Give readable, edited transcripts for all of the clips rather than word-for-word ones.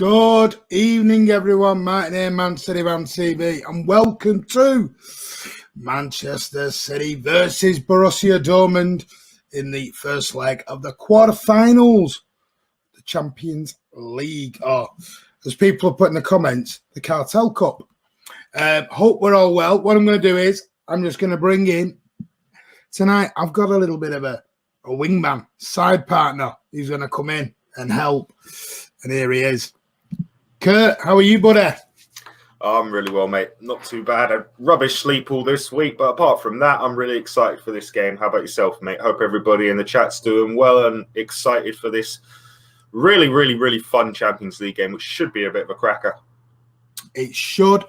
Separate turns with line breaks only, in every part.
Good evening, everyone. My name is mcfcfantv, and welcome to Manchester City versus Borussia Dortmund in the first leg of the quarterfinals, the Champions League, or as people have put in the comments, the Cartel Cup. Hope we're all well. What I'm going to do is I'm just going to bring in tonight. I've got a little bit of a wingman side partner who's going to come in and help, and here he is. Kurt, how are you, buddy?
I'm really well, mate. Not too bad. A rubbish sleep all this week, but apart from that, I'm really excited for this game. How about yourself, mate? Hope everybody in the chat's doing well and excited for this really fun Champions League game, which should be a bit of a cracker.
It should.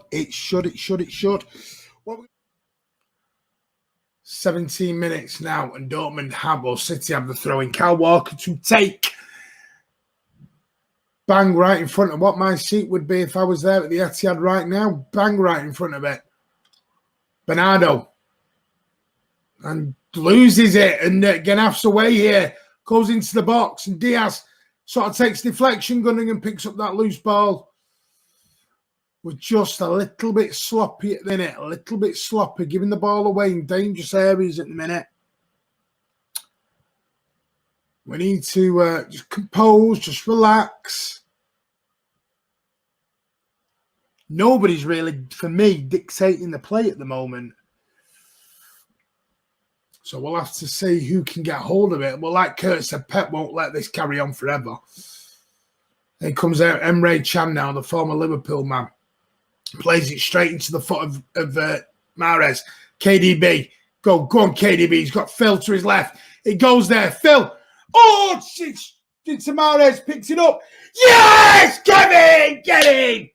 17 minutes now, and Dortmund City have the throw-in. Kyle Walker to take. Bang right in front of what my seat would be if I was there at the Etihad right now. Bang right in front of it. Bernardo. And loses it. And Genaf's away here. Goes into the box. And Diaz sort of takes deflection gunning and picks up that loose ball. We're just a little bit sloppy at the minute. A little bit sloppy. Giving the ball away in dangerous areas at the minute. We need to just compose, just relax. Nobody's really, for me, dictating the play at the moment. So we'll have to see who can get hold of it. Well, like Kurt said, Pep won't let this carry on forever. Here comes out Emre Can now, the former Liverpool man. Plays it straight into the foot of Mahrez. KDB. Go on, KDB. He's got Phil to his left. It goes there. Phil. Oh, it's Mahrez picks it up. Yes! Kevin! Get in!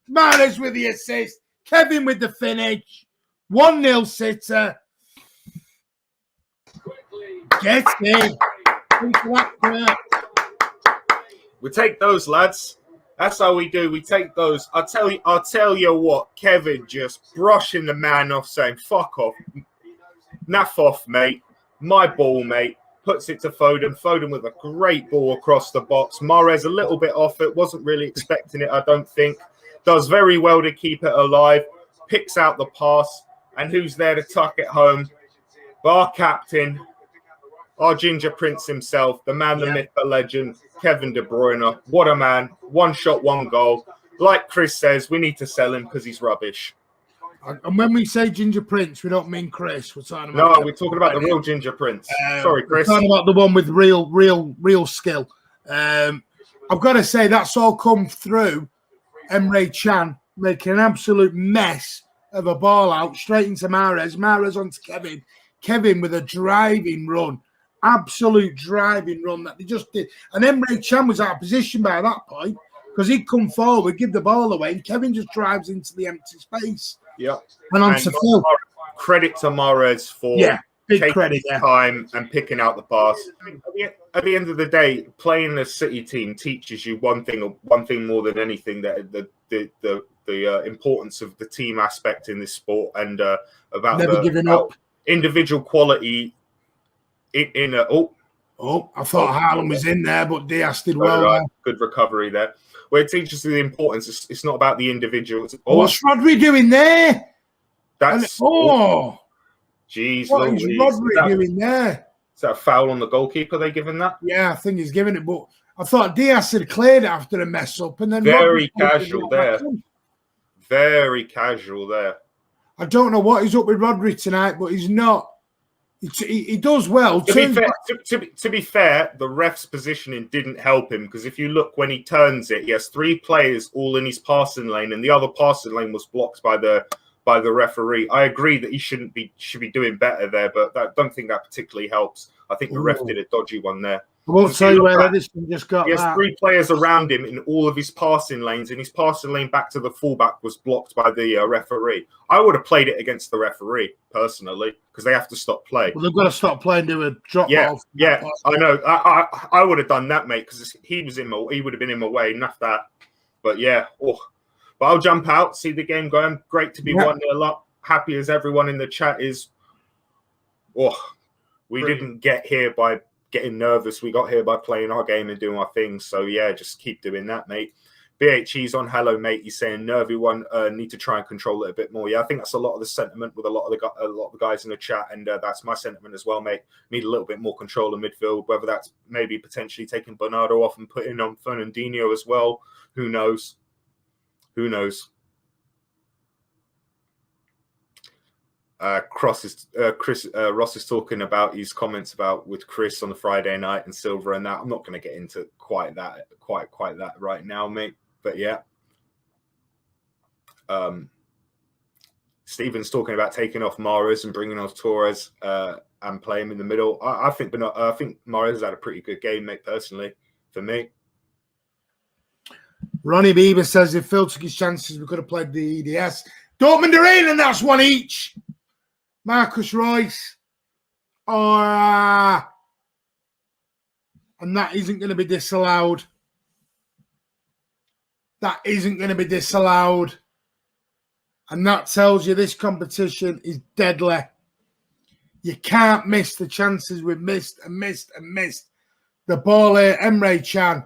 Mahrez with the assist. Kevin with the finish. 1-0 sitter. Get in.
We take those, lads. That's how we do. We take those. I'll tell you what. Kevin just brushing the man off, saying, fuck off. Naff off, mate. My ball, mate. Puts it to Foden. Foden with a great ball across the box. Mahrez a little bit off it. Wasn't really expecting it, I don't think. Does very well to keep it alive. Picks out the pass. And who's there to tuck it home? Our captain. Our Ginger Prince himself. The man, the myth, the legend. Kevin De Bruyne. What a man. One shot, one goal. Like Chris says, we need to sell him because he's rubbish.
And when we say Ginger Prince, we don't mean Chris. We're talking about
we're talking about the real Ginger Prince. Sorry, Chris.
We're talking about the one with real skill. I've got to say that's all come through Emre Can making an absolute mess of a ball out straight into Mahrez. Mahrez onto Kevin. Kevin with a driving run. Absolute driving run that they just did. And Emre Can was out of position by that point because he'd come forward, give the ball away, and Kevin just drives into the empty space.
Yeah,
and on to Phil.
Credit to Mahrez for
big
taking
credit,
time and picking out the pass. At the end of the day, playing the City team teaches you one thing more than anything, that the importance of the team aspect in this sport and about
never giving up,
individual quality. I
thought Haaland was in there, but Diaz did well.
Good recovery there. Where it teaches you the importance. It's not about the individual.
What's Rodri doing there?
Jeez,
what
is
Rodri doing there?
Is that a foul on the goalkeeper they giving that?
Yeah, I think he's giving it, but I thought Diaz had cleared it after a mess up, and then
very casual there. Very casual there.
I don't know what he's up with Rodri tonight, but he's not. He does well.
To be fair, the ref's positioning didn't help him, because if you look when he turns it, he has three players all in his passing lane, and the other passing lane was blocked by the referee. I agree that he should be doing better there, but I don't think that particularly helps. I think the ref did a dodgy one there.
I won't tell you where Edison just got.
He has three players around him in all of his passing lanes, and his passing lane back to the fullback was blocked by the referee. I would have played it against the referee, personally, because they have to stop play.
Well, they've got to stop playing, do a drop ball.
Yeah, I know. I would have done that, mate, because he would have been in my way, enough that. But yeah, but I'll jump out, see the game going. Great to be 1-0 up. Happy as everyone in the chat is. We didn't get here by getting nervous. We got here by playing our game and doing our things. So yeah, just keep doing that, mate. BHE's on Hello Mate. He's saying nervy one, need to try and control it a bit more. Yeah, I think that's a lot of the sentiment with a lot of the guys in the chat, and that's my sentiment as well, mate. Need a little bit more control in midfield. Whether that's maybe potentially taking Bernardo off and putting on Fernandinho as well. Who knows? Who knows? Ross is talking about his comments about with Chris on the Friday night and Silver and that. I'm not going to get into quite that right now, mate. But yeah, Stephen's talking about taking off Mahrez and bringing on Torres and play him in the middle. I think Mahrez had a pretty good game, mate. Personally, for me.
Ronnie Bieber says if Phil took his chances, we could have played the EDS. Dortmund are in, and that's one each. Marcus Royce, and that isn't going to be disallowed. That isn't going to be disallowed. And that tells you this competition is deadly. You can't miss the chances we've missed and missed and missed. The ball here, Emre Can.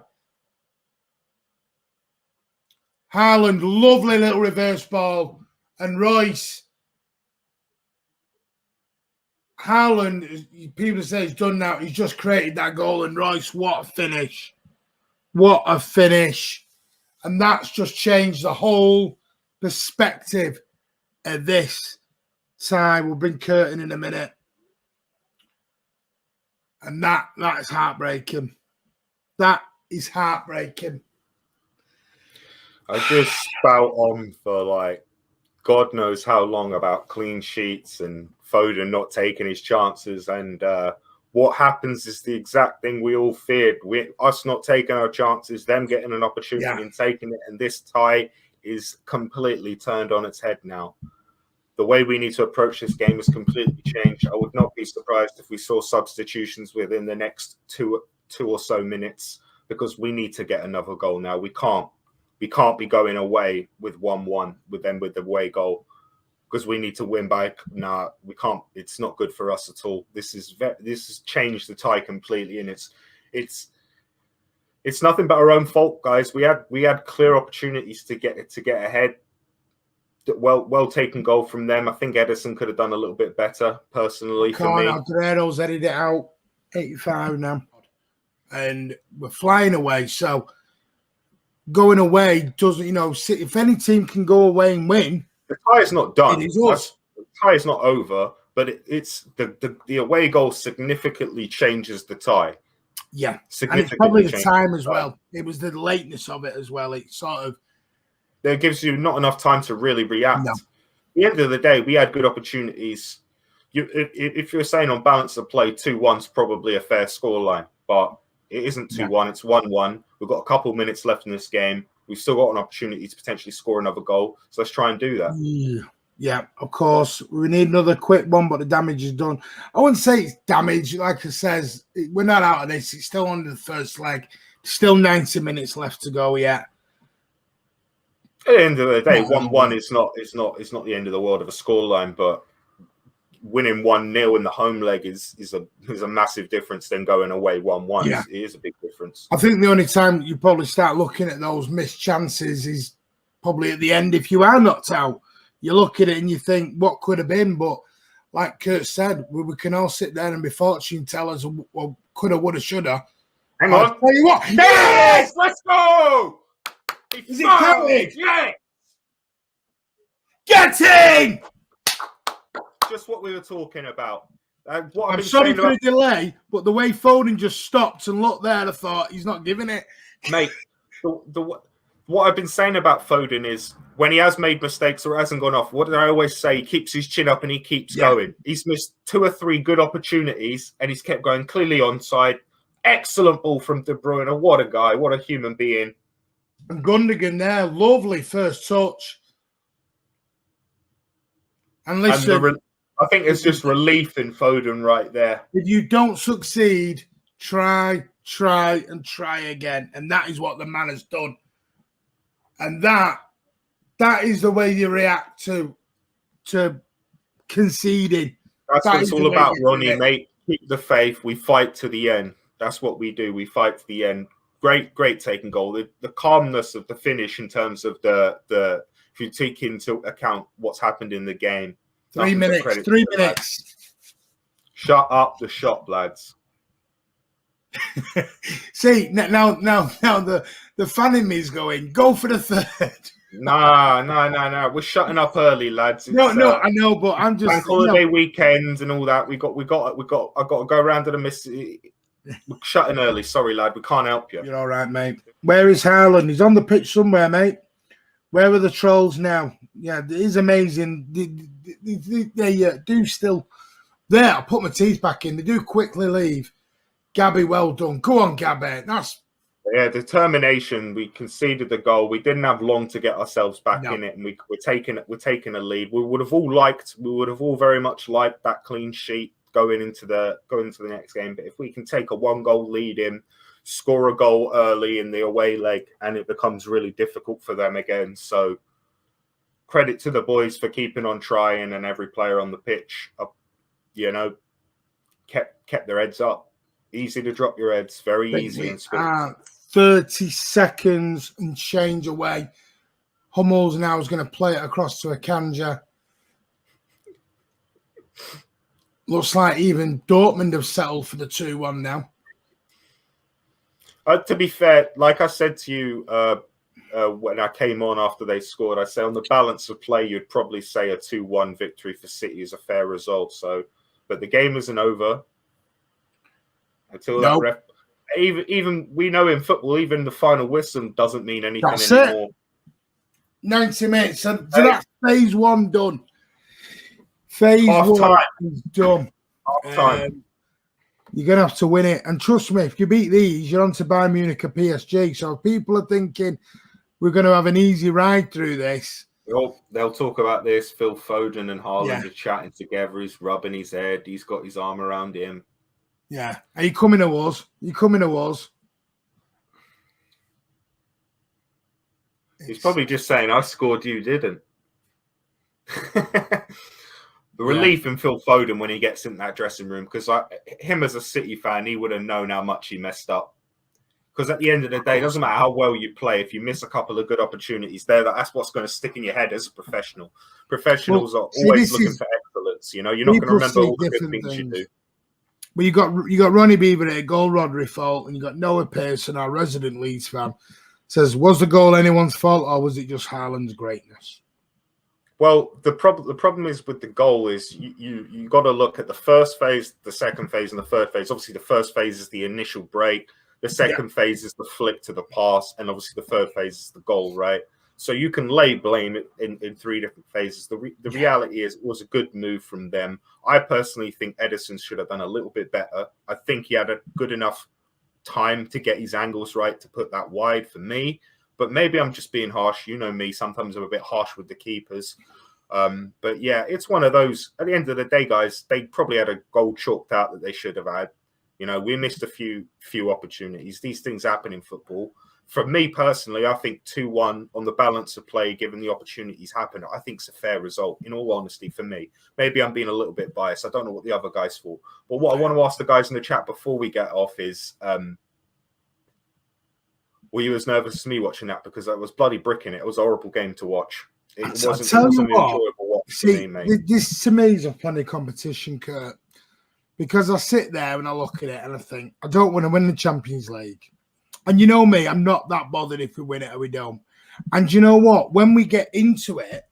Haaland, lovely little reverse ball. And Royce. Haaland, people say he's done now. He's just created that goal. And Royce, what a finish. What a finish. And that's just changed the whole perspective of this time. We'll bring Curtin in a minute. And that is heartbreaking. That is heartbreaking.
I just spout on for like God knows how long about clean sheets and Foden not taking his chances. And what happens is the exact thing we all feared. Us not taking our chances, them getting an opportunity and taking it. And this tie is completely turned on its head now. The way we need to approach this game has completely changed. I would not be surprised if we saw substitutions within the next two or so minutes, because we need to get another goal now. We can't be going away with 1-1 with the away goal, because we need to win by. Nah, we can't. It's not good for us at all. This has changed the tie completely, and it's nothing but our own fault, guys. We had clear opportunities to get ahead. Well taken goal from them. I think Edison could have done a little bit better, personally, for me.
Guerrero's headed it out. 85 now. And we're flying away. So going away doesn't, if any team can go away and win.
The tie is not done.
It is us.
The tie is not over, but it's the away goal significantly changes the tie.
Yeah. And it's probably the time as well. It was the lateness of it as well. It sort of.
That gives you not enough time to really react.
No.
At the end of the day, we had good opportunities. If you're saying on balance of play, 2-1's probably a fair scoreline, but it isn't 2-1. It's 1-1. We've got a couple minutes left in this game. We've still got an opportunity to potentially score another goal. So let's try and do that.
Yeah, of course. We need another quick one, but the damage is done. I wouldn't say it's damage. Like it says, we're not out of this. It's still under the first leg. Still 90 minutes left to go yet.
At the end of the day, 1-1 is not the end of the world of a scoreline, but winning 1-0 in the home leg is a massive difference than going away 1-1.
Yeah.
It is a big difference.
I think the only time you probably start looking at those missed chances is probably at the end. If you are knocked out, you look at it and you think, what could have been? But like Kurt said, we can all sit there and be fortune tellers, well, coulda, woulda, shoulda.
Hang on.
I'll tell you what.
Yes! Let's go!
Is it counting?
Yeah!
Get in!
Just what we were talking about.
I'm sorry for the delay, but the way Foden just stopped and looked there, I thought he's not giving it.
Mate, what I've been saying about Foden is when he has made mistakes or hasn't gone off, what did I always say? He keeps his chin up and he keeps going. He's missed 2 or 3 good opportunities and he's kept going, clearly onside. Excellent ball from De Bruyne. What a guy. What a human being.
And Gundogan there, lovely first touch. And listen,
I think it's just relief in Foden right there.
If you don't succeed, try and try again. And that is what the man has done. And that is the way you react to conceding.
That's what it's all about, Ronnie, mate. Keep the faith. We fight to the end. That's what we do. We fight to the end. great taking goal. The calmness of the finish in terms of the if you take into account what's happened in the game.
3 minutes. 3 minutes.
Shut up the shop, lads.
See, now the fan in me is going, go for the third.
No. We're shutting up early, lads.
No, I know, but I'm just
bank holiday weekends and all that. I got to go around to the miss. We're shutting early. Sorry, lad. We can't help you.
You're all right, mate. Where is Haaland? He's on the pitch somewhere, mate. Where are the trolls now? Yeah, it is amazing. They do still. There, I put my teeth back in. They do quickly leave. Gabby, well done. Go on, Gabby. That's
determination. We conceded the goal. We didn't have long to get ourselves back in it, and we're taking a lead. We would have all very much liked that clean sheet going into the next game. But if we can take a 1-goal lead in, score a goal early in the away leg, and it becomes really difficult for them again. So credit to the boys for keeping on trying, and every player on the pitch, kept their heads up. Easy to drop your heads, very easy and swift.
30 seconds and change away. Hummels now is going to play it across to Akanja. Looks like even Dortmund have settled for the 2-1 now.
To be fair, like I said to you when I came on after they scored, I said on the balance of play, you'd probably say a 2-1 victory for City is a fair result. So, but the game isn't over until that ref. Even we know in football, even the final whistle doesn't mean anything anymore.
90 minutes. So that's phase 1 done. Phase 1 is done.
Half time.
You're going to have to win it. And trust me, if you beat these, you're on to Bayern Munich or PSG. So if people are thinking we're going to have an easy ride through this.
They'll talk about this. Phil Foden and Haaland are chatting together. He's rubbing his head. He's got his arm around him.
Yeah. Are you coming to us? He's
probably just saying, I scored, you didn't. The relief in Phil Foden when he gets in that dressing room, because him as a City fan, he would have known how much he messed up. Because at the end of the day, it doesn't matter how well you play. If you miss a couple of good opportunities there, that's what's going to stick in your head as a professional. Professionals are always looking for excellence. You're not going to remember all the good things you do.
Well, you got Ronnie Beaver there, goal Rodri fault, and you got Noah Pearson, our resident Leeds fan, says, was the goal anyone's fault or was it just Haaland's greatness?
Well, the problem is with the goal is you got to look at the first phase, the second phase, and the third phase. Obviously, the first phase is the initial break. The second phase is the flick to the pass, and obviously the third phase is the goal, right? So you can lay blame in 3 different phases. The reality is it was a good move from them. I personally think Edison should have done a little bit better. I think he had a good enough time to get his angles right to put that wide for me. But maybe I'm just being harsh. You know me. Sometimes I'm a bit harsh with the keepers. But yeah, it's one of those. At the end of the day, guys, they probably had a goal chalked out that they should have had. We missed a few opportunities. These things happen in football. For me personally, I think 2-1 on the balance of play, given the opportunities happen, I think it's a fair result, in all honesty, for me. Maybe I'm being a little bit biased. I don't know what the other guys thought. But what I want to ask the guys in the chat before we get off is, were you as nervous as me watching that? Because I was bloody bricking it. It was a horrible game to watch. It wasn't an enjoyable watch for me, mate.
This to me is a funny competition, Kurt. Because I sit there and I look at it and I think, I don't want to win the Champions League. And you know me, I'm not that bothered if we win it or we don't. And you know what? When we get into it,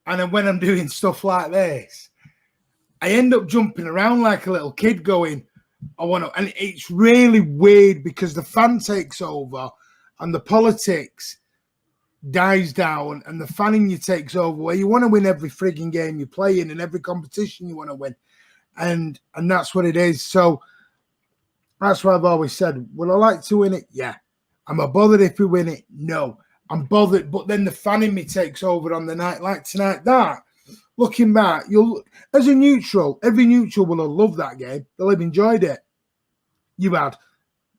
and when I'm doing stuff like this, I end up jumping around like a little kid going, I want to. And it's really weird because the fan takes over and the politics dies down and the fan in you takes over where you want to win every frigging game you play in and every competition you want to win. And that's what it is. So that's why I've always said, will I like to win it? Yeah. Am I bothered if we win it? No. I'm bothered, but then the fan in me takes over on the night like tonight. That, looking back, as a neutral, every neutral will have loved that game. They'll have enjoyed it. You had,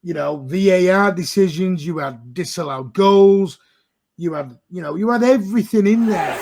VAR decisions. You had disallowed goals. You had everything in there.